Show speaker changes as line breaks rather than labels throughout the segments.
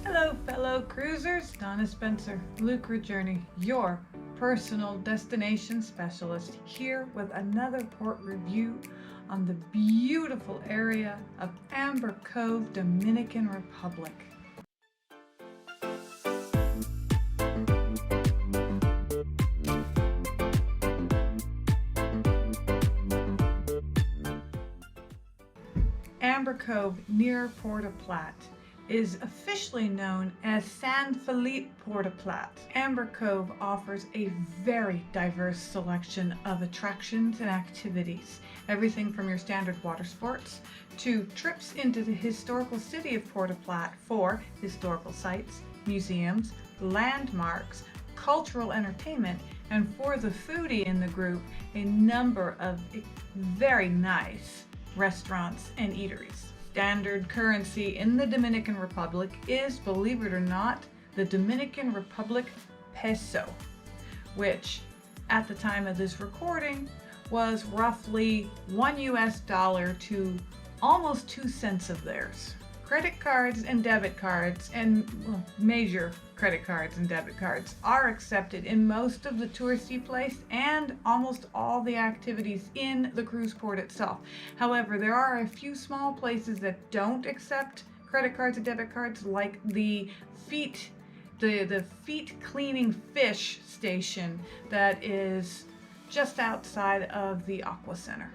Hello fellow cruisers, Donna Spencer, Lucre Journey, your personal destination specialist, here with another port review on the beautiful area of Amber Cove, Dominican Republic. Amber Cove near Port au Plat is officially known as San Felipe Port au Plat. Amber Cove offers a very diverse selection of attractions and activities, everything from your standard water sports to trips into the historical city of Port au Plat for historical sites, museums, landmarks, cultural entertainment, and for the foodie in the group, a number of very nice restaurants and eateries. Standard currency in the Dominican Republic is, believe it or not, the Dominican Republic peso, which at the time of this recording was roughly $1 to almost 2 cents of theirs. Credit cards and debit cards, and major credit cards and debit cards, are accepted in most of the touristy places and almost all the activities in the cruise port itself. However, there are a few small places that don't accept credit cards and debit cards, like the feet cleaning fish station that is just outside of the Aqua Center.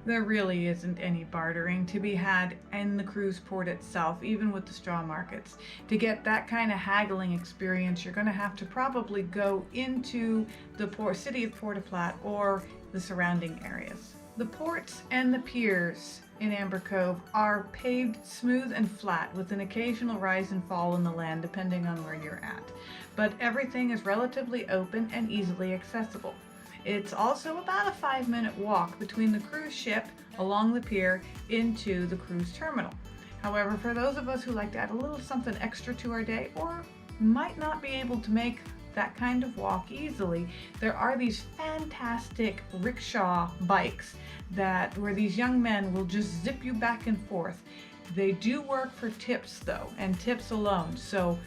There really isn't any bartering to be had in the cruise port itself, even with the straw markets. To get that kind of haggling experience, you're going to have to probably go into the city of Port au Plat or the surrounding areas. The ports and the piers in Amber Cove are paved smooth and flat, with an occasional rise and fall in the land depending on where you're at. But everything is relatively open and easily accessible. It's also about a 5-minute walk between the cruise ship along the pier into the cruise terminal. However, for those of us who like to add a little something extra to our day, or might not be able to make that kind of walk easily, there are these fantastic rickshaw bikes where these young men will just zip you back and forth. They do work for tips though, and tips alone, so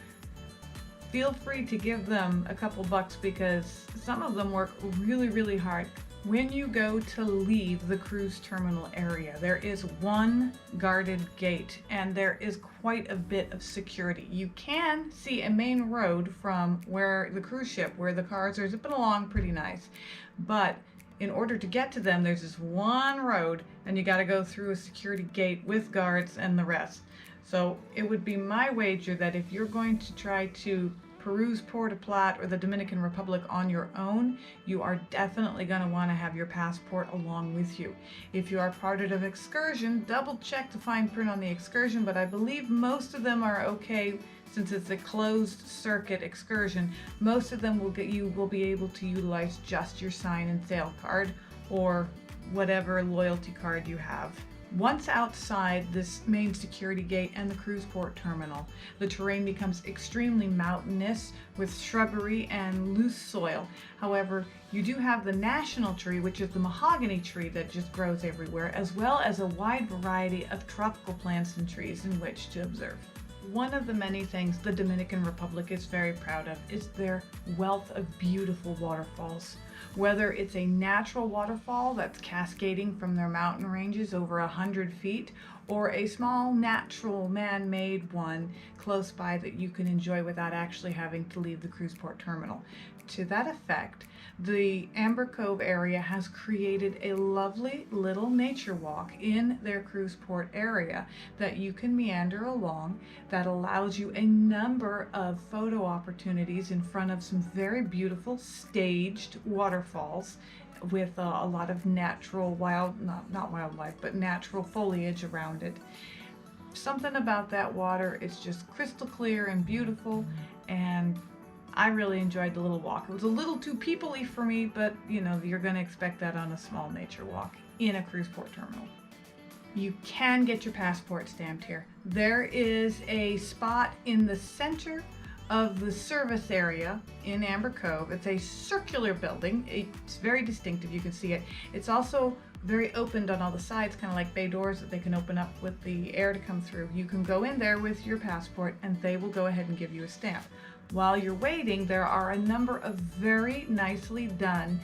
feel free to give them a couple bucks because some of them work really hard. When you go to leave the cruise terminal area, there is one guarded gate and there is quite a bit of security. You can see a main road from where the cruise ship, where the cars are zipping along pretty nice, but in order to get to them, there's this one road and you got to go through a security gate with guards and the rest. So it would be my wager that if you're going to try to peruse Port au Plat or the Dominican Republic on your own, you are definitely going to want to have your passport along with you. If you are part of an excursion, double check the fine print on the excursion, but I believe most of them are okay since it's a closed circuit excursion. Most of them will be able to utilize just your sign and sail card or whatever loyalty card you have. Once outside this main security gate and the cruise port terminal, the terrain becomes extremely mountainous with shrubbery and loose soil. However, you do have the national tree, which is the mahogany tree that just grows everywhere, as well as a wide variety of tropical plants and trees in which to observe. One of the many things the Dominican Republic is very proud of is their wealth of beautiful waterfalls. Whether it's a natural waterfall that's cascading from their mountain ranges over 100 feet, or a small natural man-made one close by that you can enjoy without actually having to leave the cruise port terminal. To that effect, the Amber Cove area has created a lovely little nature walk in their cruise port area that you can meander along, that allows you a number of photo opportunities in front of some very beautiful staged waterfalls with a lot of natural not wildlife, but natural foliage around it. Something about that water is just crystal clear and beautiful, and I really enjoyed the little walk. It was a little too people-y for me, but you know, you're going to expect that on a small nature walk in a cruise port terminal. You can get your passport stamped here. There is a spot in the center of the service area in Amber Cove. It's a circular building. It's very distinctive. You can see it. It's also very opened on all the sides, kind of like bay doors that they can open up with the air to come through. You can go in there with your passport and they will go ahead and give you a stamp. While you're waiting, there are a number of very nicely done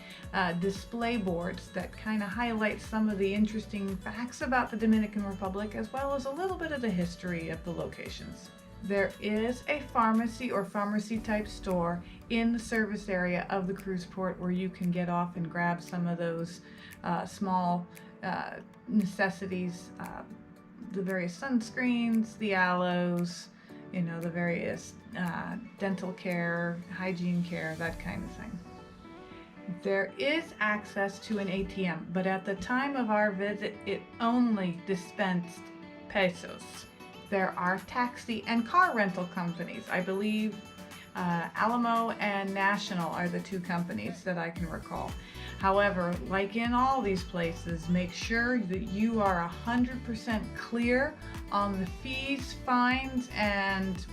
display boards that kind of highlight some of the interesting facts about the Dominican Republic, as well as a little bit of the history of the locations. There is a pharmacy or pharmacy type store in the service area of the cruise port where you can get off and grab some of those small necessities, the various sunscreens, the aloes, you know, the various dental care, hygiene care, that kind of thing. There is access to an ATM, but at the time of our visit, it only dispensed pesos. There are taxi and car rental companies. I believe Alamo and National are the two companies that I can recall. However, like in all these places, make sure that you are 100% clear on the fees, fines, and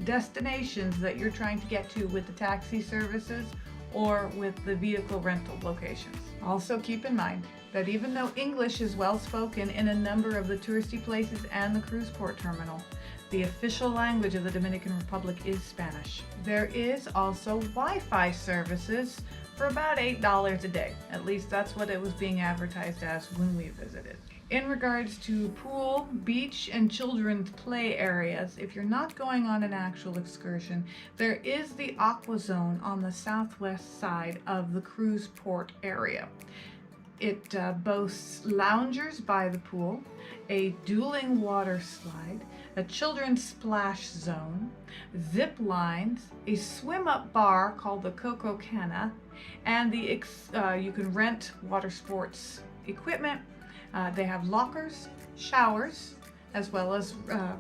destinations that you're trying to get to with the taxi services or with the vehicle rental locations. Also keep in mind that even though English is well spoken in a number of the touristy places and the cruise port terminal, the official language of the Dominican Republic is Spanish. There is also Wi-Fi services for about $8 a day. At least that's what it was being advertised as when we visited. In regards to pool, beach, and children's play areas, if you're not going on an actual excursion, there is the Aqua Zone on the southwest side of the cruise port area. It boasts loungers by the pool, a dueling water slide, a children's splash zone, zip lines, a swim-up bar called the Coco Cana, and you can rent water sports equipment. They have lockers, showers, as well as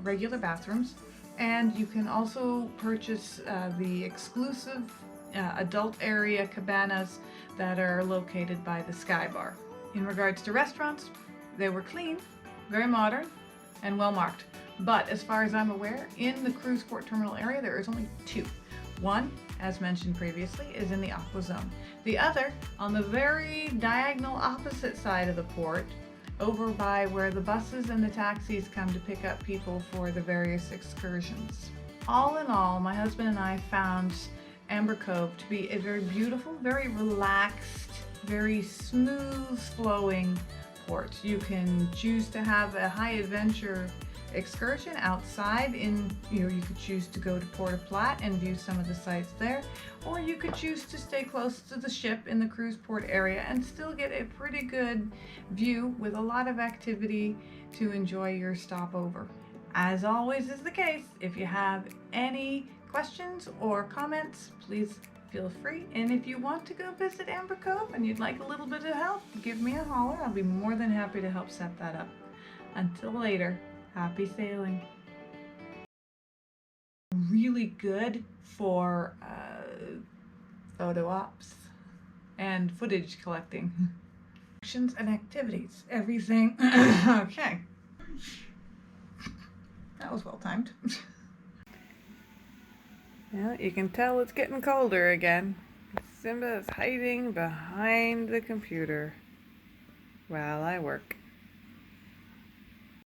regular bathrooms, and you can also purchase the exclusive adult area cabanas that are located by the Sky Bar. In regards to restaurants, they were clean, very modern, and well marked. But as far as I'm aware, in the cruise port terminal area, there is only two. One, as mentioned previously, is in the Aqua Zone. The other, on the very diagonal opposite side of the port, over by where the buses and the taxis come to pick up people for the various excursions. All in all, my husband and I found Amber Cove to be a very beautiful, very relaxed, very smooth flowing port. You can choose to have a high adventure excursion outside you could choose to go to Puerto Plata and view some of the sights there, or you could choose to stay close to the ship in the cruise port area and still get a pretty good view with a lot of activity to enjoy your stopover. As always is the case, if you have any questions or comments, please feel free. And if you want to go visit Amber Cove and you'd like a little bit of help, give me a holler. I'll be more than happy to help set that up. Until later, happy sailing. Really good for photo ops and footage collecting. Actions and activities, everything. Okay. That was well timed. Well, you can tell it's getting colder again. Simba is hiding behind the computer while I work.